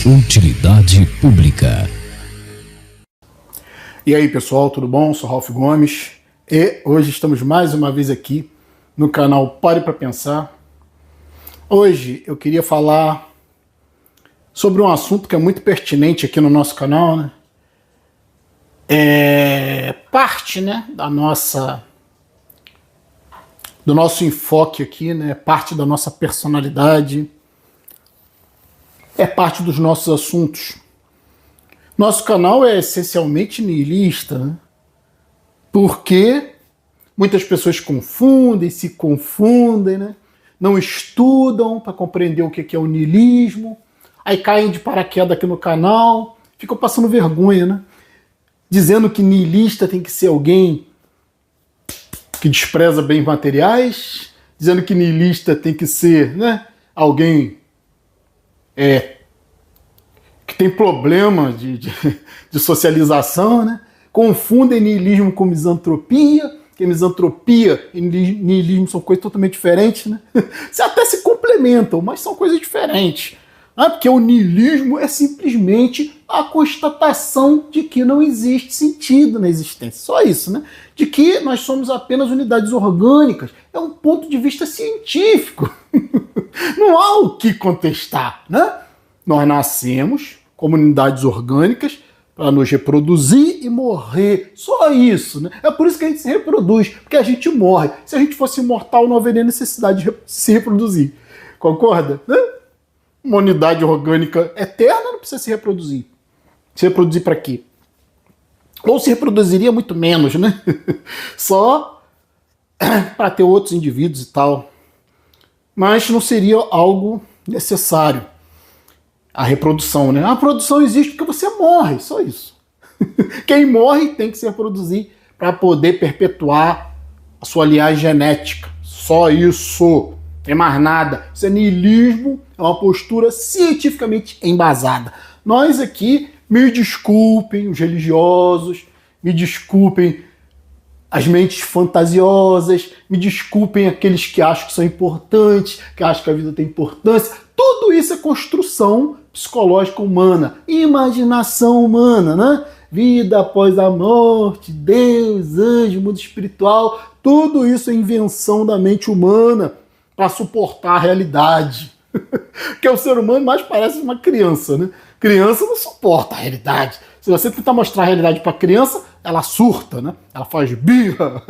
Utilidade pública. E aí pessoal, tudo bom? Sou Ralph Gomes e hoje estamos mais uma vez aqui no canal Pare para Pensar. Hoje eu queria falar sobre um assunto que é muito pertinente aqui no nosso canal, né? É parte, né, do nosso enfoque aqui, né? Parte da nossa personalidade, é parte dos nossos assuntos. Nosso canal é essencialmente niilista, né? Porque muitas pessoas se confundem, né? Não estudam para compreender o que é o niilismo, aí caem de paraquedas aqui no canal, ficam passando vergonha, né? Dizendo que niilista tem que ser alguém que despreza bens materiais, dizendo que niilista tem que ser, né, alguém que tem problema de socialização, né? Confundem niilismo com misantropia, que misantropia e niilismo são coisas totalmente diferentes, né? Até se complementam, mas são coisas diferentes. Porque o niilismo é simplesmente a constatação de que não existe sentido na existência. Só isso, né? De que nós somos apenas unidades orgânicas. É um ponto de vista científico. Não há o que contestar, né? Nós nascemos como unidades orgânicas para nos reproduzir e morrer. Só isso, né? É por isso que a gente se reproduz, porque a gente morre. Se a gente fosse imortal, não haveria necessidade de se reproduzir. Concorda? Né? Uma unidade orgânica eterna não precisa se reproduzir. Se reproduzir para quê? Ou se reproduziria muito menos, né? Só para ter outros indivíduos e tal. Mas não seria algo necessário. A reprodução, né? A produção existe porque você morre, só isso. Quem morre tem que se reproduzir para poder perpetuar a sua linhagem genética. Só isso. Não tem mais nada. Isso é niilismo, é uma postura cientificamente embasada. Nós aqui, me desculpem os religiosos, me desculpem as mentes fantasiosas, me desculpem aqueles que acham que são importantes, que acham que a vida tem importância. Tudo isso é construção psicológica humana, imaginação humana, né? Vida após a morte, Deus, anjo, mundo espiritual, tudo isso é invenção da mente humana para suportar a realidade. Porque o ser humano mais parece uma criança, né? Criança não suporta a realidade. Se você tentar mostrar a realidade para criança, ela surta, né? Ela faz birra.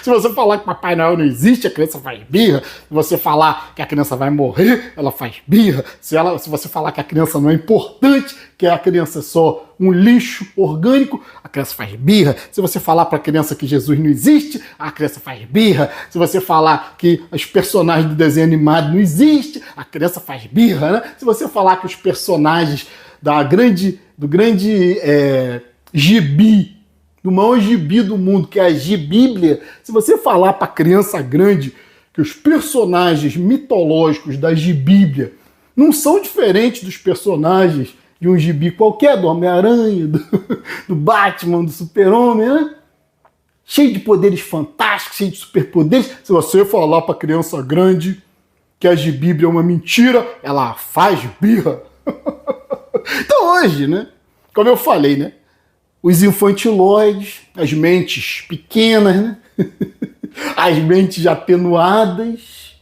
Se você falar que Papai Noel não existe, a criança faz birra. Se você falar que a criança vai morrer, ela faz birra. Se você falar que a criança não é importante, que a criança é só um lixo orgânico, a criança faz birra. Se você falar para a criança que Jesus não existe, a criança faz birra. Se você falar que os personagens do desenho animado não existem, a criança faz birra, né? Se você falar que os personagens do grande gibi, do maior gibi do mundo, que é a Gibíblia, se você falar para criança grande que os personagens mitológicos da Gibíblia não são diferentes dos personagens de um gibi qualquer, do Homem-Aranha, do Batman, do Super-Homem, né? Cheio de poderes fantásticos, cheio de superpoderes. Se você falar para criança grande que a Gibíblia é uma mentira, ela faz birra. Então hoje, né, como eu falei, né, os infantiloides, as mentes pequenas, né, as mentes atenuadas,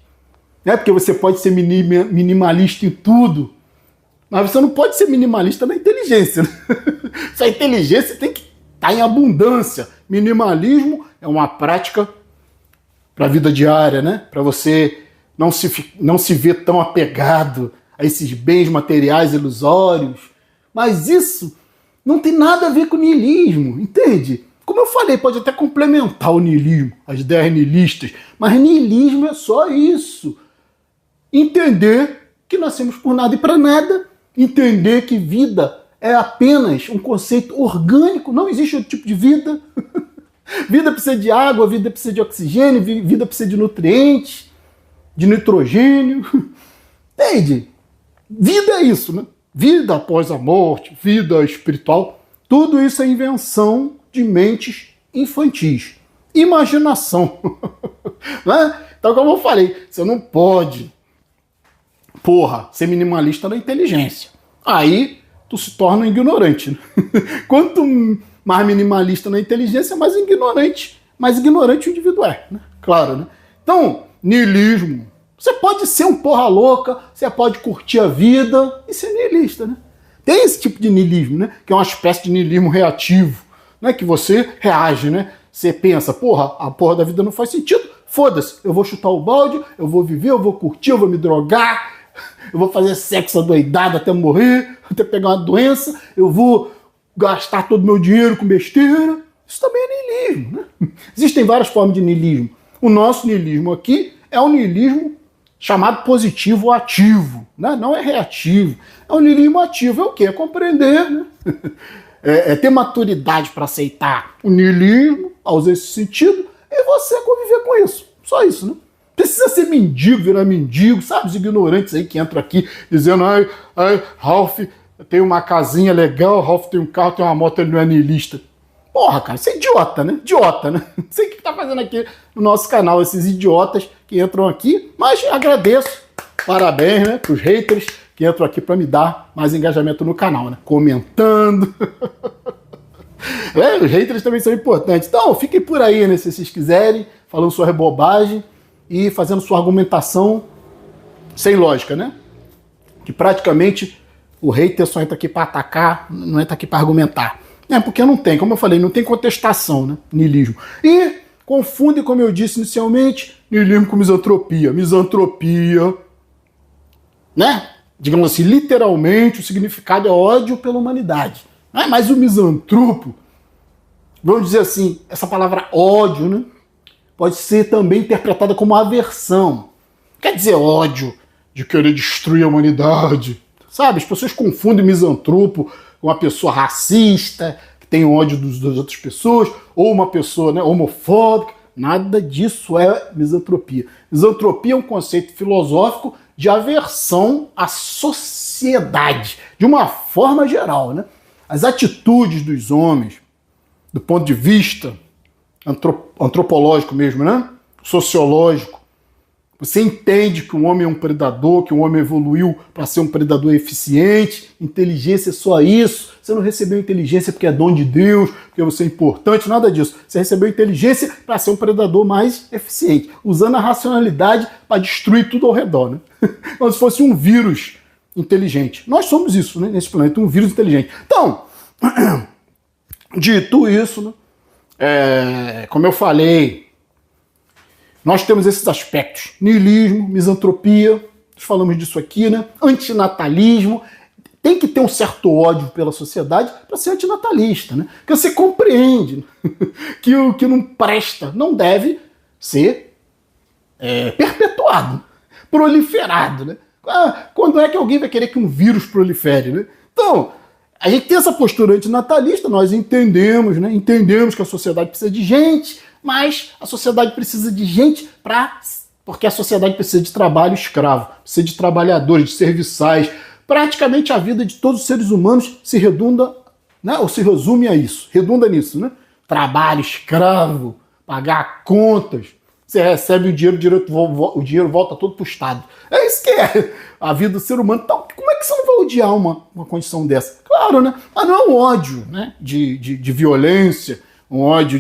né, porque você pode ser minimalista em tudo, mas você não pode ser minimalista na inteligência. Né? Essa inteligência tem que estar em abundância. Minimalismo é uma prática para a vida diária, né, para você não se ver tão apegado a esses bens materiais ilusórios. Mas isso não tem nada a ver com o niilismo, entende? Como eu falei, pode até complementar o niilismo, as ideias niilistas, mas niilismo é só isso. Entender que nascemos por nada e para nada, entender que vida é apenas um conceito orgânico, não existe outro tipo de vida. Vida precisa de água, vida precisa de oxigênio, vida precisa de nutrientes, de nitrogênio. Entende? Vida é isso, né? Vida após a morte, vida espiritual, tudo isso é invenção de mentes infantis. Imaginação. Né? Então, como eu falei, você não pode, ser minimalista na inteligência. Aí tu se torna um ignorante. Né? Quanto mais minimalista na inteligência, mais ignorante o indivíduo é. Né? Claro, né? Então, niilismo. Você pode ser um porra louca, você pode curtir a vida e ser niilista, né? Tem esse tipo de niilismo, né? Que é uma espécie de niilismo reativo, né? Que você reage, né? Você pensa, porra, a porra da vida não faz sentido, foda-se, eu vou chutar o balde, eu vou viver, eu vou curtir, eu vou me drogar, eu vou fazer sexo adoidado até morrer, até pegar uma doença, eu vou gastar todo o meu dinheiro com besteira. Isso também é niilismo, né? Existem várias formas de niilismo. O nosso niilismo aqui é um niilismo chamado positivo ou ativo, né? Não é reativo. É um niilismo ativo. É o quê? É compreender, né? É ter maturidade para aceitar o niilismo, usar esse sentido, e você conviver com isso. Só isso, né? Precisa ser mendigo, virar mendigo, sabe? Os ignorantes aí que entram aqui dizendo, ai, Ralph tem uma casinha legal, Ralph tem um carro, tem uma moto, ele não é niilista. Porra, cara, você é idiota, né? Idiota, né? Não sei o que tá fazendo aqui no nosso canal, esses idiotas que entram aqui, mas agradeço, parabéns, né, pros haters que entram aqui para me dar mais engajamento no canal, né? Comentando. Os haters também são importantes. Então, fiquem por aí, né, se vocês quiserem, falando sua bobagem e fazendo sua argumentação sem lógica, né? Que praticamente o hater só entra aqui para atacar, não entra aqui para argumentar. Porque não tem, como eu falei, não tem contestação, né? Niilismo. E confunde, como eu disse inicialmente, niilismo com misantropia. Misantropia, né? Digamos assim, literalmente, o significado é ódio pela humanidade. Mas o misantropo, vamos dizer assim, essa palavra ódio, né? Pode ser também interpretada como aversão. Quer dizer ódio de querer destruir a humanidade. Sabe? As pessoas confundem misantropo com uma pessoa racista, que tem ódio das outras pessoas, ou uma pessoa, né, homofóbica. Nada disso é misantropia. Misantropia é um conceito filosófico de aversão à sociedade, de uma forma geral, né? As atitudes dos homens, do ponto de vista antropológico mesmo, né? Sociológico, você entende que o homem é um predador, que o homem evoluiu para ser um predador eficiente, inteligência é só isso, você não recebeu inteligência porque é dom de Deus, porque você é importante, nada disso. Você recebeu inteligência para ser um predador mais eficiente, usando a racionalidade para destruir tudo ao redor, né? Como se fosse um vírus inteligente. Nós somos isso, né, nesse planeta, um vírus inteligente. Então, dito isso, né, como eu falei, nós temos esses aspectos, niilismo, misantropia, nós falamos disso aqui, né? Antinatalismo, tem que ter um certo ódio pela sociedade para ser antinatalista, né? Porque você compreende que o que não presta não deve ser perpetuado, proliferado, né? Quando é que alguém vai querer que um vírus prolifere, né? Então, a gente tem essa postura antinatalista, nós entendemos, né? Entendemos que a sociedade precisa de gente, mas a sociedade precisa de gente porque a sociedade precisa de trabalho escravo, precisa de trabalhadores, de serviçais. Praticamente a vida de todos os seres humanos se redunda, né, ou se resume a isso, redunda nisso, né? Trabalho escravo, pagar contas, você recebe o dinheiro volta todo para o Estado. É isso que é a vida do ser humano. Então, como é que você não vai odiar uma condição dessa? Claro, né? Mas não é um ódio, né, de violência, um ódio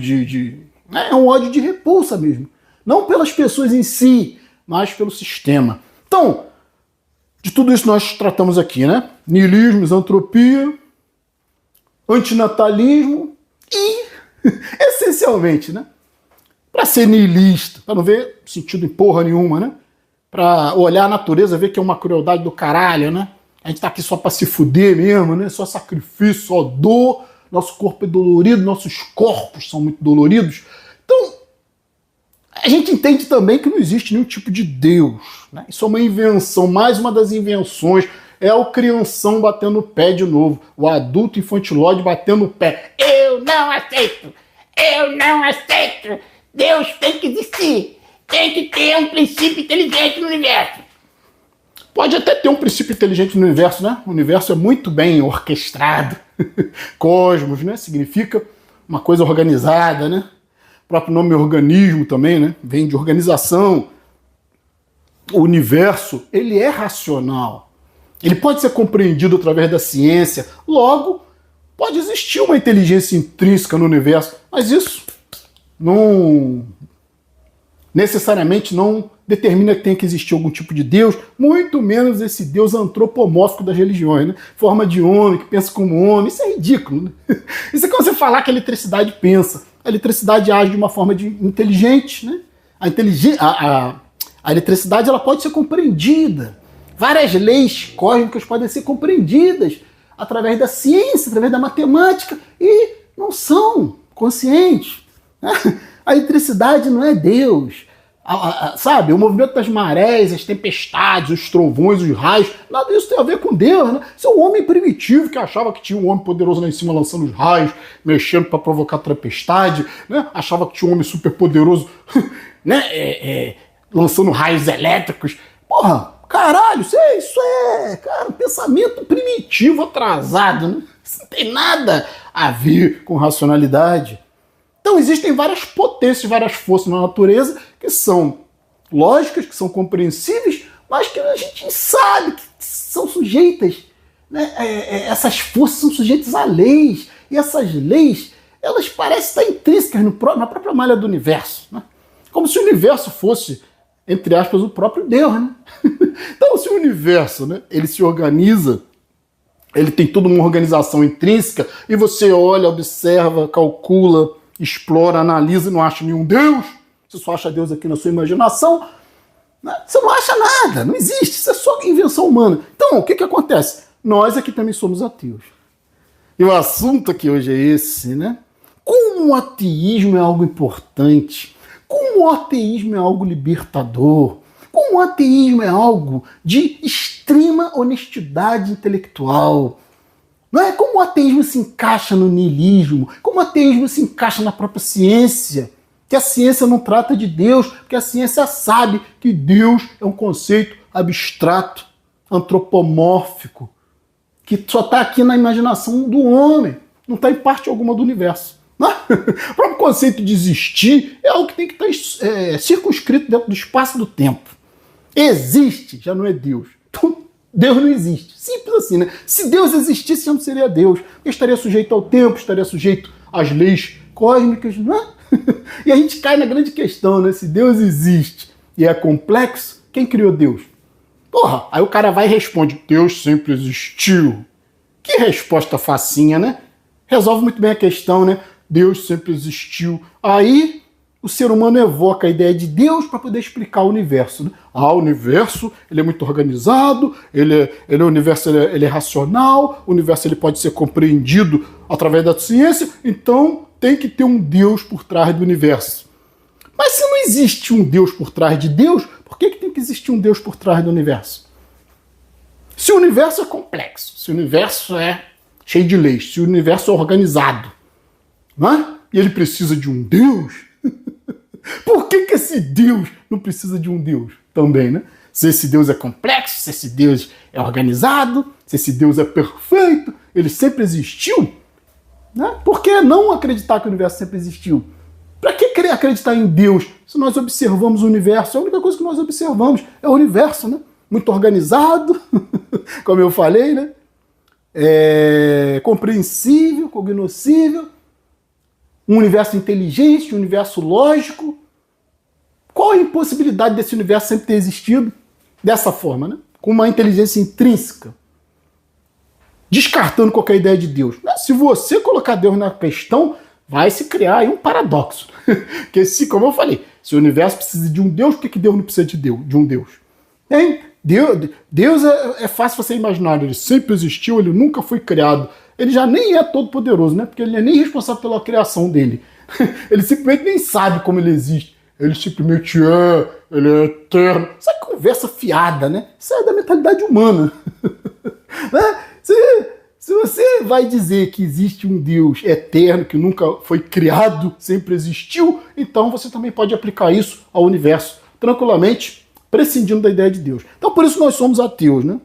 é um ódio de repulsa mesmo. Não pelas pessoas em si, mas pelo sistema. Então, de tudo isso nós tratamos aqui, né? Niilismo, misantropia, antinatalismo e, essencialmente, né? Para ser niilista, para não ver sentido em porra nenhuma, né? Para olhar a natureza, ver que é uma crueldade do caralho, né? A gente tá aqui só para se fuder mesmo, né? Só sacrifício, só dor. Nosso corpo é dolorido, nossos corpos são muito doloridos. Então, a gente entende também que não existe nenhum tipo de Deus, né? Isso é uma invenção, mais uma das invenções. É o crianção batendo o pé de novo, o adulto infantilóide batendo o pé. Eu não aceito! Eu não aceito! Deus tem que existir! Tem que ter um princípio inteligente no universo! Pode até ter um princípio inteligente no universo, né? O universo é muito bem orquestrado. Cosmos, né? Significa uma coisa organizada, né? O próprio nome organismo também, né? Vem de organização. O universo, ele é racional. Ele pode ser compreendido através da ciência. Logo, pode existir uma inteligência intrínseca no universo, mas isso não necessariamente não determina que tenha que existir algum tipo de Deus, muito menos esse Deus antropomórfico das religiões, né? Forma de homem, que pensa como homem. Isso é ridículo, né? Isso é como você falar que a eletricidade pensa. A eletricidade age de uma forma inteligente, né? A eletricidade ela pode ser compreendida. Várias leis cósmicas podem ser compreendidas através da ciência, através da matemática, e não são conscientes. A eletricidade não é Deus. Sabe, o movimento das marés, as tempestades, os trovões, os raios, nada disso tem a ver com Deus, né? Isso é um homem primitivo que achava que tinha um homem poderoso lá em cima lançando os raios, mexendo para provocar tempestade, né? Achava que tinha um homem super poderoso, né? Lançando raios elétricos. Porra, caralho, isso é, cara, um pensamento primitivo atrasado, né? Isso não tem nada a ver com racionalidade. Então existem várias potências, várias forças na natureza que são lógicas, que são compreensíveis, mas que a gente sabe que são sujeitas, né? Essas forças são sujeitas a leis, e essas leis, elas parecem estar intrínsecas na própria malha do universo, né? Como se o universo fosse, entre aspas, o próprio Deus, né? Então, se o universo, né, ele se organiza, ele tem toda uma organização intrínseca, e você olha, observa, calcula, explora, analisa e não acha nenhum Deus, você só acha Deus aqui na sua imaginação, né? Você não acha nada, não existe, isso é só invenção humana. Então, o que acontece? Nós aqui também somos ateus. E o assunto aqui hoje é esse, né? Como o ateísmo é algo importante, como o ateísmo é algo libertador, como o ateísmo é algo de extrema honestidade intelectual. Não é? Como o ateísmo se encaixa no niilismo, como o ateísmo se encaixa na própria ciência, que a ciência não trata de Deus, porque a ciência sabe que Deus é um conceito abstrato, antropomórfico, que só está aqui na imaginação do homem, não está em parte alguma do universo. O próprio conceito de existir é algo que tem que estar circunscrito dentro do espaço e do tempo. Existe, já não é Deus. Então, Deus não existe. Simples assim, né? Se Deus existisse, já não seria Deus. Ele estaria sujeito ao tempo, estaria sujeito às leis cósmicas, não é? E a gente cai na grande questão, né? Se Deus existe e é complexo, quem criou Deus? Porra, aí o cara vai e responde, Deus sempre existiu. Que resposta facinha, né? Resolve muito bem a questão, né? Deus sempre existiu. Aí o ser humano evoca a ideia de Deus para poder explicar o universo, né? O universo ele é muito organizado, o universo ele é racional, o universo ele pode ser compreendido através da ciência, então tem que ter um Deus por trás do universo. Mas se não existe um Deus por trás de Deus, por que tem que existir um Deus por trás do universo? Se o universo é complexo, se o universo é cheio de leis, se o universo é organizado, não é? E ele precisa de um Deus, por que esse Deus não precisa de um Deus também, né? Se esse Deus é complexo, se esse Deus é organizado, se esse Deus é perfeito, ele sempre existiu, né? Por que não acreditar que o universo sempre existiu? Para que querer acreditar em Deus se nós observamos o universo? A única coisa que nós observamos é o universo, né? Muito organizado, como eu falei, né? Compreensível, cognoscível, um universo inteligente, um universo lógico. Qual a impossibilidade desse universo sempre ter existido dessa forma, né? Com uma inteligência intrínseca, descartando qualquer ideia de Deus. Se você colocar Deus na questão, vai se criar aí um paradoxo. Porque, como eu falei, se o universo precisa de um Deus, por que Deus não precisa de um Deus? Hein? Deus é fácil você imaginar, ele sempre existiu, ele nunca foi criado. Ele já nem é todo poderoso, né? Porque ele não é nem responsável pela criação dele. Ele simplesmente nem sabe como ele existe. Ele simplesmente ele é eterno. Isso é conversa fiada, né? Isso é da mentalidade humana. Né? Se você vai dizer que existe um Deus eterno, que nunca foi criado, sempre existiu, então você também pode aplicar isso ao universo, tranquilamente, prescindindo da ideia de Deus. Então por isso nós somos ateus, né?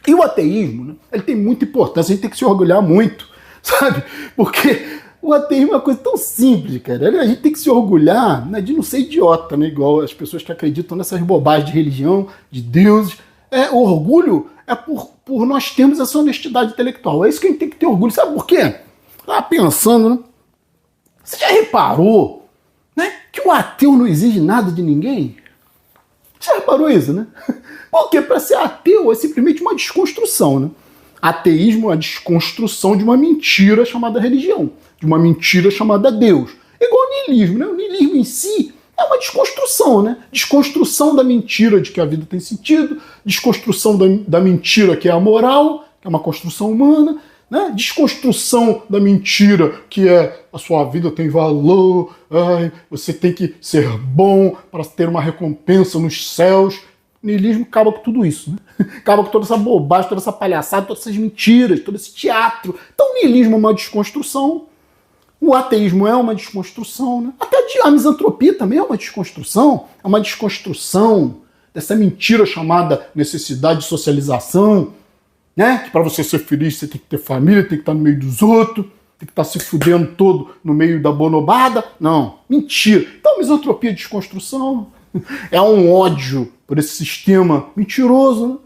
E o ateísmo, né, ele tem muita importância, a gente tem que se orgulhar muito, sabe? Porque o ateísmo é uma coisa tão simples, cara. A gente tem que se orgulhar, né, de não ser idiota, né? Igual as pessoas que acreditam nessas bobagens de religião, de deuses. O orgulho é por nós termos essa honestidade intelectual. É isso que a gente tem que ter orgulho. Sabe por quê? Estava pensando, né? Você já reparou, né, que o ateu não exige nada de ninguém? Você já reparou isso, né? Porque para ser ateu é simplesmente uma desconstrução, né? Ateísmo é a desconstrução de uma mentira chamada religião, de uma mentira chamada Deus. Igual o niilismo, né? O niilismo em si é uma desconstrução, né? Desconstrução da mentira de que a vida tem sentido, desconstrução da mentira que é a moral, que é uma construção humana, né? Desconstrução da mentira que é a sua vida tem valor, você tem que ser bom para ter uma recompensa nos céus. O niilismo acaba com tudo isso, né? Acaba com toda essa bobagem, toda essa palhaçada, todas essas mentiras, todo esse teatro. Então o niilismo é uma desconstrução, o ateísmo é uma desconstrução, né? Até a misantropia também é uma desconstrução dessa mentira chamada necessidade de socialização, né? Que para você ser feliz você tem que ter família, tem que estar no meio dos outros, tem que estar se fudendo todo no meio da bonobada. Não, mentira. Então misantropia é desconstrução, é um ódio por esse sistema mentiroso, né?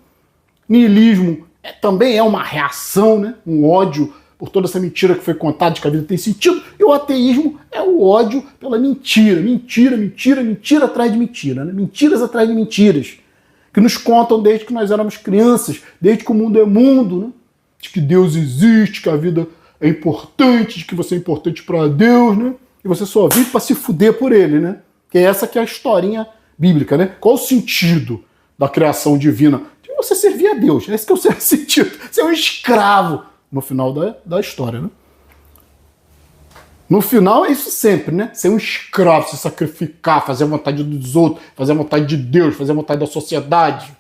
Niilismo também é uma reação, né? Um ódio por toda essa mentira que foi contada de que a vida tem sentido, e o ateísmo é o ódio pela mentira, mentira atrás de mentira, né? Mentiras atrás de mentiras, que nos contam desde que nós éramos crianças, desde que o mundo é mundo, né? De que Deus existe, que a vida é importante, de que você é importante para Deus, né? E você só vive para se fuder por ele, né? Que essa que é a historinha bíblica, né? Qual o sentido da criação divina? De você servir a Deus, esse que é o seu sentido. Você é um escravo no final da história, né? No final é isso sempre, né? Ser um escravo, se sacrificar, fazer a vontade dos outros, fazer a vontade de Deus, fazer a vontade da sociedade,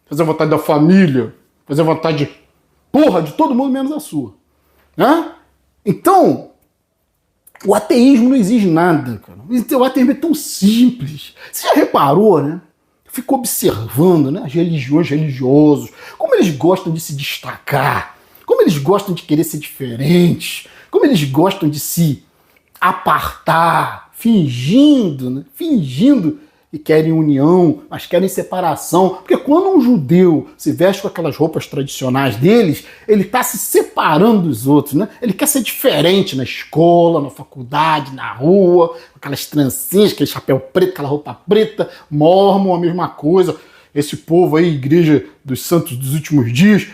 fazer a vontade da família, fazer a vontade, de todo mundo menos a sua, né? Então, o ateísmo não exige nada, cara. O ateísmo é tão simples. Você já reparou, né? Fico observando, né, as religiões, religiosos, como eles gostam de se destacar, como eles gostam de querer ser diferentes, como eles gostam de se apartar, fingindo que querem união, mas querem separação. Porque quando um judeu se veste com aquelas roupas tradicionais deles, ele está se separando dos outros, né? Ele quer ser diferente na escola, na faculdade, na rua, com aquelas trancinhas, aquele chapéu preto, aquela roupa preta, mormon, a mesma coisa. Esse povo aí, Igreja dos Santos dos Últimos Dias,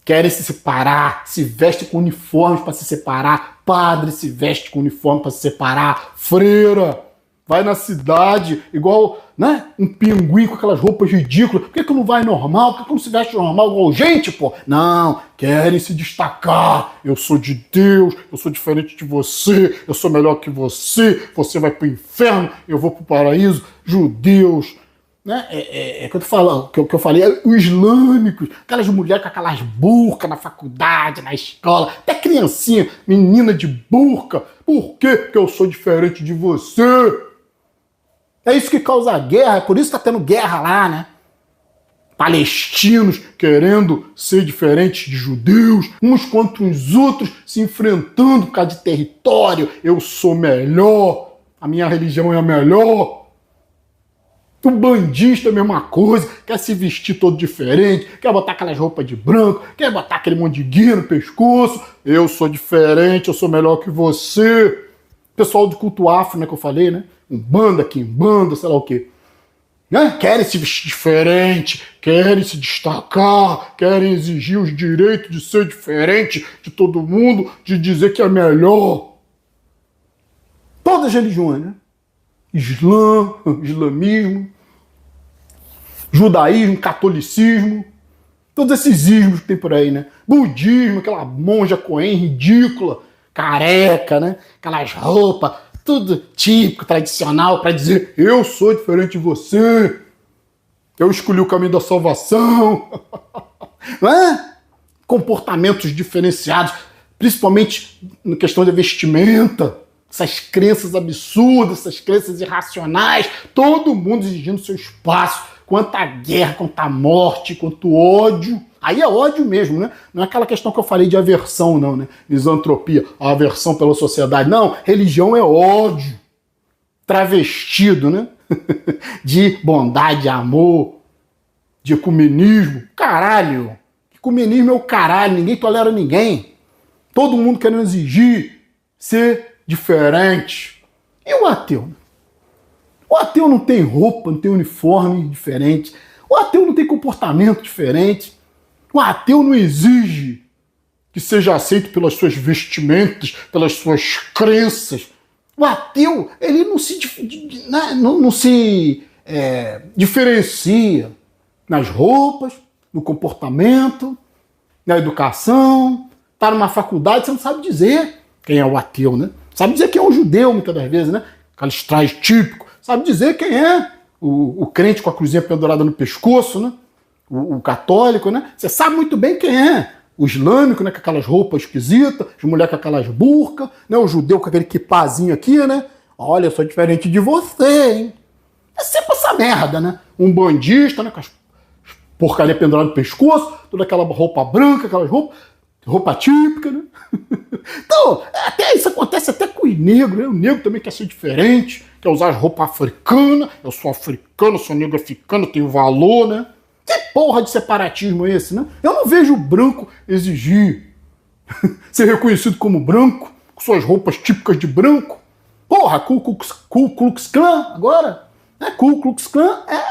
querem se separar, se vestem com uniformes para se separar, padre se veste com uniforme para se separar, freira vai na cidade igual, né, um pinguim com aquelas roupas ridículas. Por que não vai normal? Por que não se veste normal igual gente, pô? Não, querem se destacar. Eu sou de Deus, eu sou diferente de você, eu sou melhor que você vai pro inferno, eu vou pro paraíso. Judeus, né? Que eu tô falando, que eu falei, os islâmicos, aquelas mulheres com aquelas burcas na faculdade, na escola, até criancinha, menina de burca. Por quê? Porque eu sou diferente de você. É isso que causa guerra, é por isso que tá tendo guerra lá, né? Palestinos querendo ser diferentes de judeus, uns contra os outros, se enfrentando por causa de território. Eu sou melhor, a minha religião é a melhor. O bandista é a mesma coisa, quer se vestir todo diferente, quer botar aquelas roupas de branco, quer botar aquele monte de guia no pescoço. Eu sou diferente, eu sou melhor que você. Pessoal do culto afro, né, que eu falei, né? Umbanda, quimbanda, sei lá o quê. Né? Querem se vestir diferente, querem se destacar, querem exigir os direitos de ser diferente de todo mundo, de dizer que é melhor. Todas as religiões, né? Islamismo, judaísmo, catolicismo, todos esses ismos que tem por aí, né? Budismo, aquela monja coen ridícula, careca, né? Aquelas roupas, tudo típico, tradicional, para dizer, eu sou diferente de você, eu escolhi o caminho da salvação. Não é? Comportamentos diferenciados, principalmente na questão da vestimenta, essas crenças absurdas, essas crenças irracionais, todo mundo exigindo seu espaço, quanta guerra, quanta morte, quanto ódio. Aí é ódio mesmo, né? Não é aquela questão que eu falei de aversão, não, né? Misantropia, a aversão pela sociedade. Não, religião é ódio. Travestido, né? De bondade, amor, de ecumenismo. Caralho! Ecumenismo é o caralho, ninguém tolera ninguém. Todo mundo querendo exigir ser diferente. E o ateu? O ateu não tem roupa, não tem uniforme diferente. O ateu não tem comportamento diferente. O ateu não exige que seja aceito pelas suas vestimentas, pelas suas crenças. O ateu, ele não se diferencia nas roupas, no comportamento, na educação. Tá numa faculdade, você não sabe dizer quem é o ateu, né? Sabe dizer quem é o judeu, muitas das vezes, né? Aqueles trajes típicos. Sabe dizer quem é o crente com a cruzinha pendurada no pescoço, né? O católico, né? Você sabe muito bem quem é. O islâmico, né, com aquelas roupas esquisitas, as mulheres com aquelas burcas, né, o judeu com aquele quipazinho aqui, né? Olha, eu sou diferente de você, hein? É sempre essa merda, né? Um bandista, né, com as porcaria pendurada no pescoço, toda aquela roupa branca, aquelas roupa típica, né? Então, até isso acontece até com os negros, né? O negro também quer ser diferente, quer usar as roupas africanas. Eu sou africano, sou negro africano, tenho valor, né? Que porra de separatismo é esse, né? Eu não vejo o branco exigir ser reconhecido como branco, com suas roupas típicas de branco. Porra, Ku Klux Klan agora. Né? Ku Klux Klan é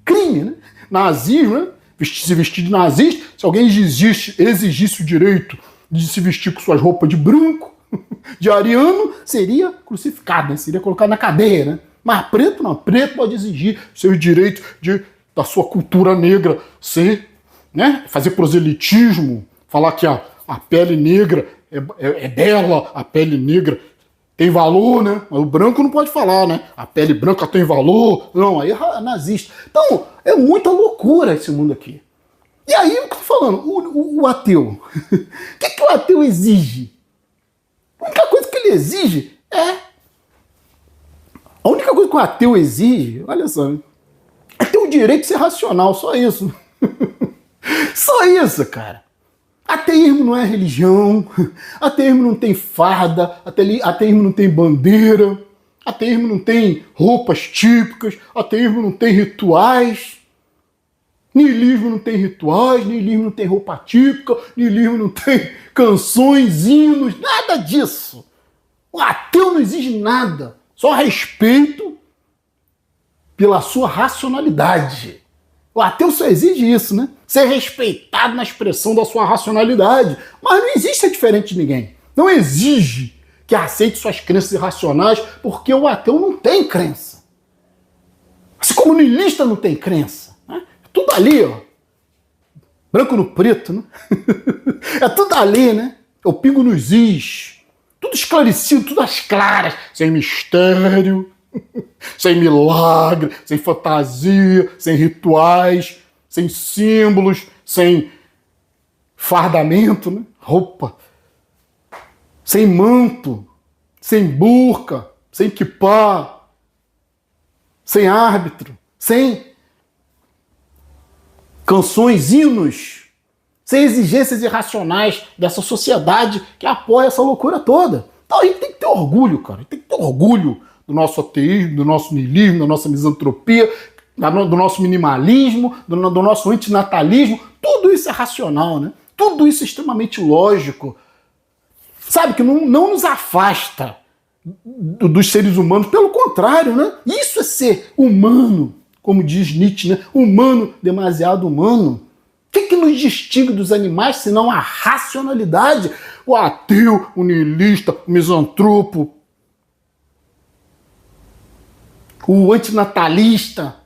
crime, né? Nazismo, né? Se vestir de nazista. Se alguém exigisse o direito de se vestir com suas roupas de branco, de ariano, seria crucificado, né? Seria colocado na cadeia, né? Mas preto não. Preto pode exigir seus direitos da sua cultura negra ser, né? Fazer proselitismo, falar que a pele negra é bela, a pele negra tem valor, né? Mas o branco não pode falar, né? A pele branca tem valor. Não, aí é nazista. Então, é muita loucura esse mundo aqui. E aí, o que eu tô falando? O ateu. O que o ateu exige? A única coisa que ele exige é... A única coisa que o ateu exige, olha só, é ter o direito de ser racional, só isso. Só isso, cara. Ateísmo não é religião, ateísmo não tem farda, ateísmo não tem bandeira, ateísmo não tem roupas típicas, ateísmo não tem rituais, niilismo não tem rituais, niilismo não tem roupa típica, niilismo não tem canções, hinos, nada disso. O ateu não exige nada, só respeito pela sua racionalidade. O ateu só exige isso, né? Ser respeitado na expressão da sua racionalidade. Mas não existe ser diferente de ninguém. Não exige que aceite suas crenças irracionais, porque o ateu não tem crença. Assim como o niilista não tem crença. Né? É tudo ali, ó. Branco no preto, né? É tudo ali, né? É o pingo nos is. Tudo esclarecido, tudo às claras. Sem mistério. Sem milagre, sem fantasia, sem rituais, sem símbolos, sem fardamento, né? Roupa, sem manto, sem burca, sem kippá, sem árbitro, sem canções, hinos, sem exigências irracionais dessa sociedade que apoia essa loucura toda. Então a gente tem que ter orgulho, cara. A gente tem que ter orgulho do nosso ateísmo, do nosso niilismo, da nossa misantropia, do nosso minimalismo, do nosso antinatalismo. Tudo isso é racional, né? Tudo isso é extremamente lógico. Sabe, que não nos afasta dos seres humanos. Pelo contrário, né? Isso é ser humano, como diz Nietzsche, né? Humano, demasiado humano. O que nos distingue dos animais, senão a racionalidade? O ateu, o niilista, o misantropo, o antinatalista,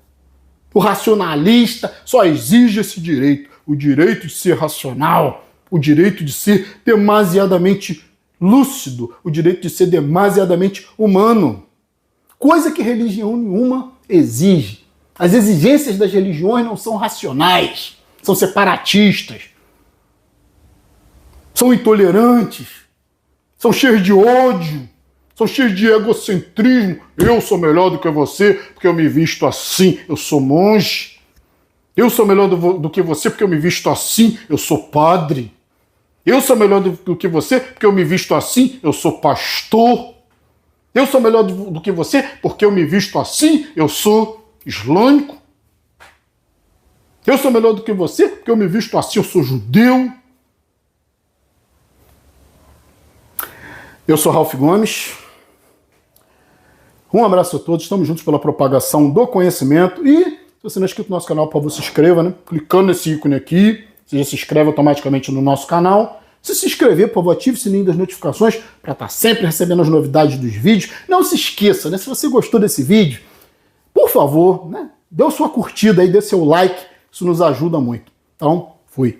o racionalista, só exige esse direito. O direito de ser racional, o direito de ser demasiadamente lúcido, o direito de ser demasiadamente humano. Coisa que religião nenhuma exige. As exigências das religiões não são racionais, são separatistas, são intolerantes, são cheios de ódio, são cheios de egocentrismo. Eu sou melhor do que você porque eu me visto assim, eu sou monge. Eu sou melhor do que você porque eu me visto assim, eu sou padre. Eu sou melhor do que você porque eu me visto assim, eu sou pastor. Eu sou melhor do que você porque eu me visto assim, eu sou islâmico. Eu sou melhor do que você porque eu me visto assim, eu sou judeu. Eu sou Ralph Gomes. Um abraço a todos, estamos juntos pela propagação do conhecimento. E se você não é inscrito no nosso canal, por favor, se inscreva, né? Clicando nesse ícone aqui, você já se inscreve automaticamente no nosso canal. Se inscrever, por favor, ative o sininho das notificações para estar sempre recebendo as novidades dos vídeos. Não se esqueça, né? Se você gostou desse vídeo, por favor, né? Dê a sua curtida aí, dê seu like, isso nos ajuda muito. Então, fui.